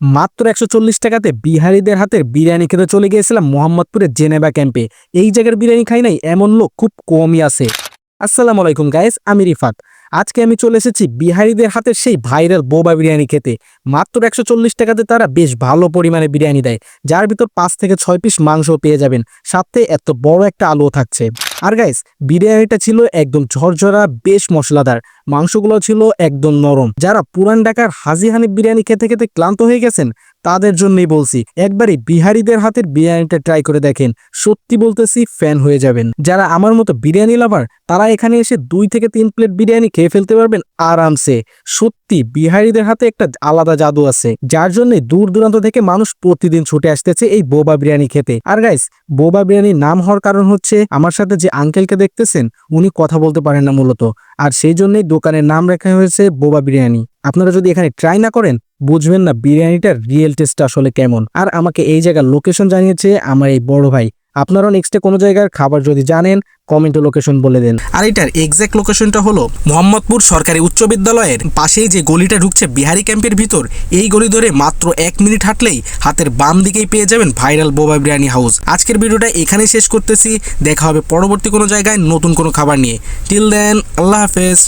মাত্র ১৪০ টাকাতে বিহারিদের হাতের বিরিয়ানি খেতে চলে গিয়েছিলাম মোহাম্মদপুরের জেনেভা ক্যাম্পে। এই জায়গার বিরিয়ানি খাই নাই এমন লোক খুব কমই আছে। আসসালামু আলাইকুম গাইস, আমি রিফাত। আজকে আমি চলে এসেছি বিহারিদের হাতের সেই ভাইরাল বোবা বিরিয়ানি খেতে। মাত্র ১৪০ টাকাতে তারা বেশ ভালো পরিমাণে বিরিয়ানি দেয়, যার ভিতর ৫ থেকে ৬ পিস মাংস পেয়ে যাবেন, সাথে এত বড় একটা আলুও থাকছে। আর গাইস, বিরিয়ানিটা ছিল একদম ঝরঝরা, বেশ মশলাদার। মাংসগুলো ছিল একদম নরম। যারা পুরান ঢাকার হাজি হানিফ বিরিয়ানি খেতে খেতে ক্লান্ত হয়ে গেছেন, তাদের জন্যই বলছি, একবারই বিহারিদের হাতের বিরিয়ানিটা ট্রাই করে দেখেন। সত্যি বলতেছি, ফ্যান হয়ে যাবেন। যারা আমার মতো বিরিয়ানি লাভার, তারা এখানে এসে ২ থেকে ৩ প্লেট বিরিয়ানি খেয়ে ফেলতে পারবেন আরামসে। সত্যি বিহারিদের হাতে একটা আলাদা জাদু আছে, যার জন্য দূর দূরান্ত থেকে মানুষ প্রতিদিন ছুটে আসতেছে এই বোবা বিরিয়ানি খেতে। আর গাইস, বোবা বিরিয়ানির নাম হওয়ার কারণ হচ্ছে, আমার সাথে যে আঙ্কেলকে দেখতেছেন, উনি কথা বলতে পারেন না মূলত, আর সেই জন্যই দোকানের নাম রাখা হয়েছে বোবা বিরিয়ানি। আপনারা যদি এখানে ট্রাই না করেন, বুঝবেন না বিরিয়ানিটার রিয়েল টেস্টটা আসলে কেমন। আর আমাকে এই জায়গার লোকেশন জানিয়েছে আমার এই বড় ভাই। আপনারাও নেক্সটে কোনো জায়গার খাবার যদি জানেন, কমেন্টে লোকেশন বলে দেন। আর এটার এক্সাক্ট লোকেশনটা হলো মোহাম্মদপুর সরকারি উচ্চ বিদ্যালয়ের পাশেই যে গলিটা ঢুকছে বিহারি ক্যাম্পের ভিতর, এই গলি ধরে মাত্র ১ মিনিট হাঁটলেই হাতের বাম দিকেই পেয়ে যাবেন ভাইরাল বোবা বিরিয়ানি হাউস। আজকের ভিডিওটা এখানেই শেষ করতেছি। দেখা হবে পরবর্তী কোনো জায়গায় নতুন কোনো খাবার নিয়ে। টিল দেন, আল্লাহ হাফেজ।